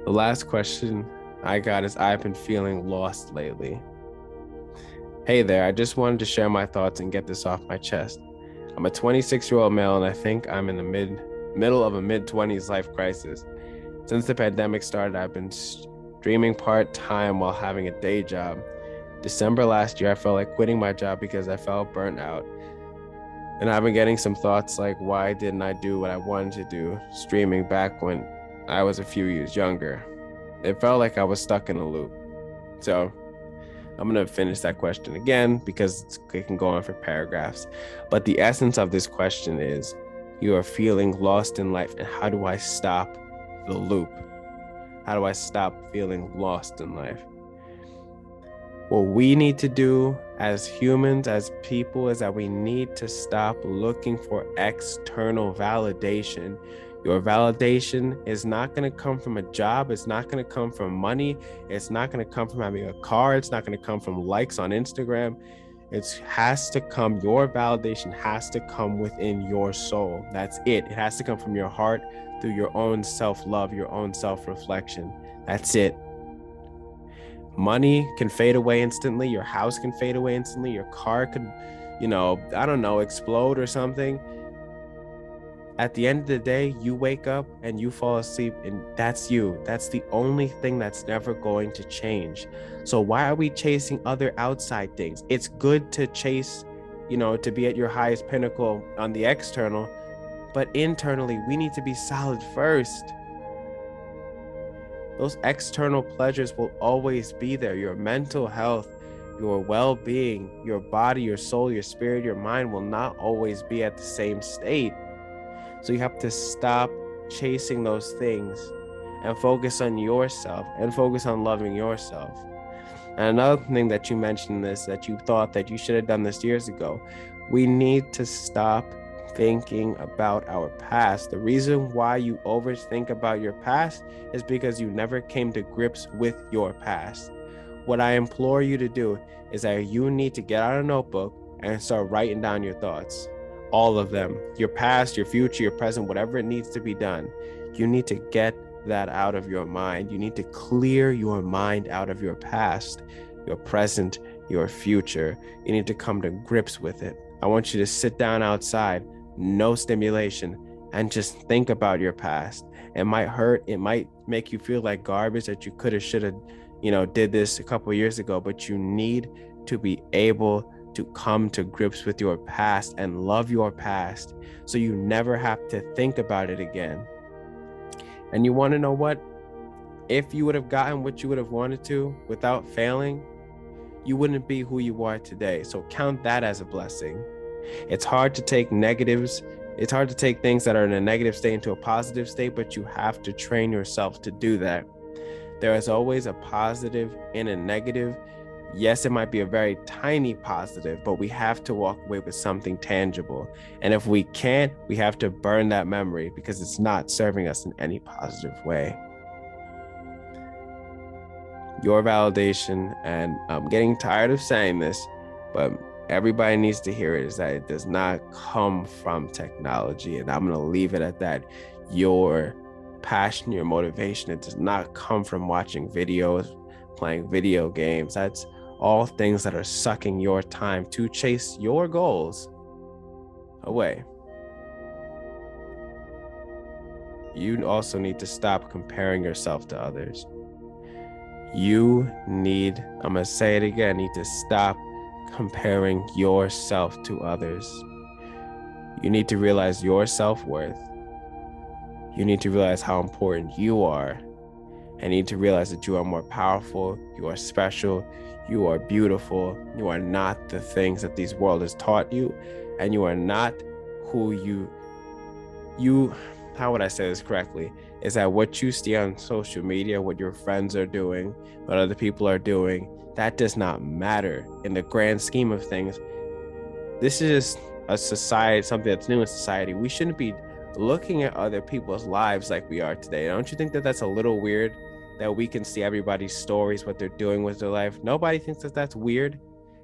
The last question I got is, I've been feeling lost lately. Hey there, I just wanted to share my thoughts and get this off my chest. I'm a 26-year-old male and I think I'm in the middle of a mid-20s life crisis. Since the pandemic started, I've been streaming part-time while having a day job. December last year, I felt like quitting my job because I felt burnt out. And I've been getting some thoughts like, why didn't I do what I wanted to do streaming back when I was a few years younger? It felt like I was stuck in a loop. So I'm going to finish that question again because it can go on for paragraphs. But the essence of this question is, you are feeling lost in life. And how do I stop the loop? How do I stop feeling lost in life? What we need to do as humans, as people, is that we need to stop looking for external validation. Your validation is not going to come from a job. It's not going to come from money. It's not going to come from having a car. It's not going to come from likes on Instagram. It has to come, your validation has to come within your soul. That's it. It has to come from your heart through your own self-love, your own self-reflection. That's it. Money can fade away instantly. Your house can fade away instantly. Your car could, I don't know, explode or something. At the end of the day, you wake up and you fall asleep, and that's you. That's the only thing that's never going to change. So why are we chasing other outside things? It's good to chase, to be at your highest pinnacle on the external, but internally, we need to be solid first. Those external pleasures will always be there. Your mental health, your well-being, your body, your soul, your spirit, your mind will not always be at the same state. So you have to stop chasing those things and focus on yourself and focus on loving yourself. And another thing that you mentioned is that you thought that you should have done this years ago. We need to stop thinking about our past. The reason why you overthink about your past is because you never came to grips with your past. What I implore you to do is that you need to get out a notebook and start writing down your thoughts. All of them, your past, your future, your present, whatever it needs to be done. You need to get that out of your mind. You need to clear your mind out of your past, your present, your future. You need to come to grips with it. I want you to sit down outside, no stimulation, and just think about your past. It might hurt. It might make you feel like garbage that you could have, should have, did this a couple of years ago, but you need to be able to come to grips with your past and love your past so you never have to think about it again. And you want to know what? If you would have gotten what you would have wanted to without failing, you wouldn't be who you are today. So count that as a blessing. It's hard to take negatives. It's hard to take things that are in a negative state into a positive state, but you have to train yourself to do that. There is always a positive in a negative. Yes, it might be a very tiny positive, but we have to walk away with something tangible. And if we can't, we have to burn that memory because it's not serving us in any positive way. Your validation, and I'm getting tired of saying this, but everybody needs to hear it, is that it does not come from technology. And I'm going to leave it at that. Your passion, your motivation, it does not come from watching videos, playing video games. That's all things that are sucking your time to chase your goals away. You also need to stop comparing yourself to others. I'm going to say it again, need to stop comparing yourself to others. You need to realize your self-worth. You need to realize how important you are. And need to realize that you are more powerful, you are special, you are beautiful, you are not the things that this world has taught you, and you are not who how would I say this correctly, is that what you see on social media, what your friends are doing, what other people are doing, that does not matter in the grand scheme of things. This is just a society, something that's new in society. We shouldn't be looking at other people's lives like we are today. Don't you think that that's a little weird? That we can see everybody's stories, what they're doing with their life. Nobody thinks that that's weird.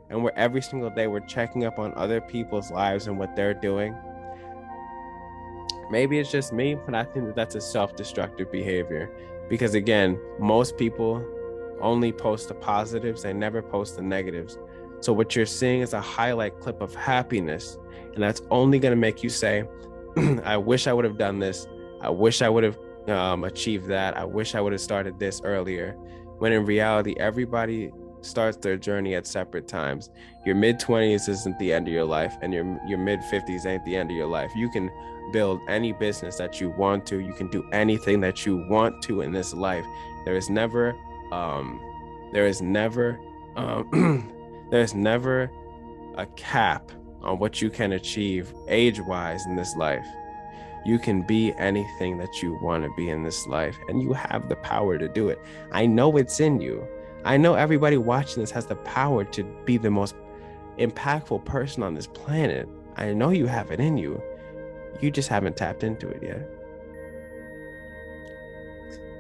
And we're every single day, we're checking up on other people's lives and what they're doing. Maybe it's just me, but I think that that's a self-destructive behavior, because again, most people only post the positives, they never post the negatives. So what you're seeing is a highlight clip of happiness, and that's only going to make you say, I wish I would have done this. I wish I would have achieved that. I wish I would have started this earlier. When in reality, everybody starts their journey at separate times. Your mid-20s isn't the end of your life, and your mid-50s ain't the end of your life. You can build any business that you want to. You can do anything that you want to in this life. There is never there's never a cap on what you can achieve age-wise in this life. You can be anything that you want to be in this life, and you have the power to do it. I know it's in you. I know everybody watching this has the power to be the most impactful person on this planet. I know you have it in you. You just haven't tapped into it yet.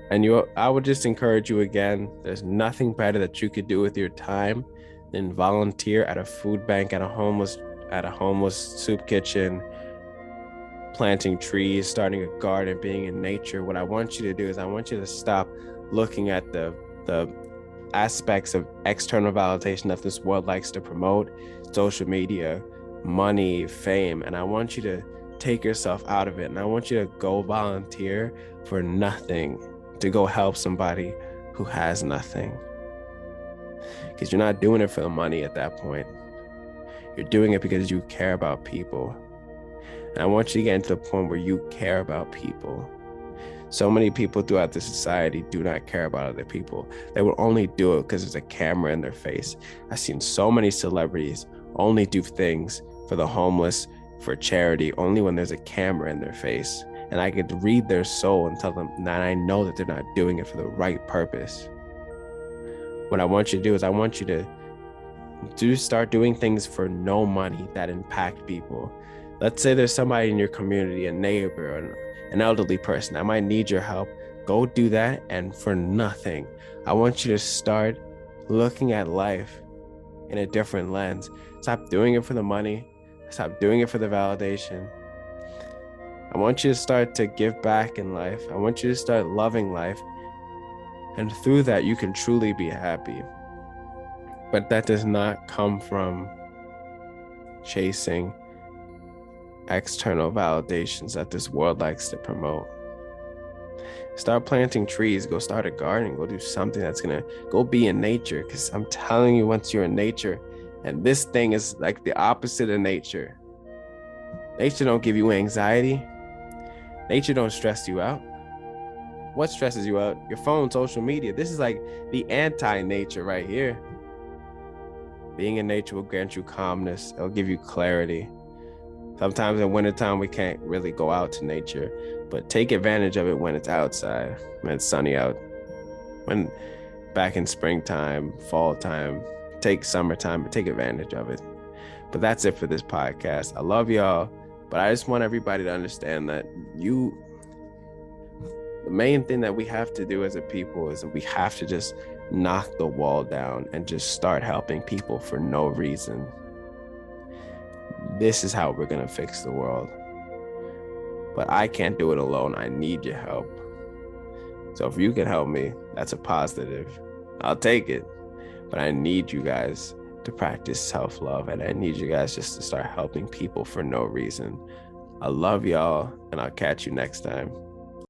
And I would just encourage you again, there's nothing better that you could do with your time than volunteer at a food bank, at a homeless soup kitchen, planting trees, starting a garden, being in nature. What I want you to do is I want you to stop looking at the aspects of external validation that this world likes to promote, social media, money, fame, and I want you to take yourself out of it, and I want you to go volunteer for nothing, to go help somebody who has nothing. Because you're not doing it for the money at that point. You're doing it because you care about people. And I want you to get into the point where you care about people. So many people throughout the society do not care about other people. They will only do it because there's a camera in their face. I've seen so many celebrities only do things for the homeless, for charity, only when there's a camera in their face. And I could read their soul and tell them that I know that they're not doing it for the right purpose. What I want you to do is I want you to start doing things for no money that impact people. Let's say there's somebody in your community, a neighbor, an elderly person that might need your help. Go do that, and for nothing. I want you to start looking at life in a different lens. Stop doing it for the money. Stop doing it for the validation. I want you to start to give back in life. I want you to start loving life. And through that, you can truly be happy. But that does not come from chasing external validations that this world likes to promote. Start planting trees, go start a garden, go do something that's gonna go be in nature. Because I'm telling you, once you're in nature, and this thing is like the opposite of nature. Nature don't give you anxiety. Nature don't stress you out. What stresses you out? Your phone, social media. This is like the anti-nature right here. Being in nature will grant you calmness. It'll give you clarity. Sometimes in wintertime, we can't really go out to nature, but take advantage of it when it's outside, when it's sunny out. When back in springtime, fall time, take summertime, but take advantage of it. But that's it for this podcast. I love y'all, but I just want everybody to understand that the main thing that we have to do as a people is that we have to just knock the wall down and just start helping people for no reason. This is how we're going to fix the world. But I can't do it alone. I need your help. So if you can help me, that's a positive. I'll take it. But I need you guys to practice self-love, and I need you guys just to start helping people for no reason. I love y'all, and I'll catch you next time.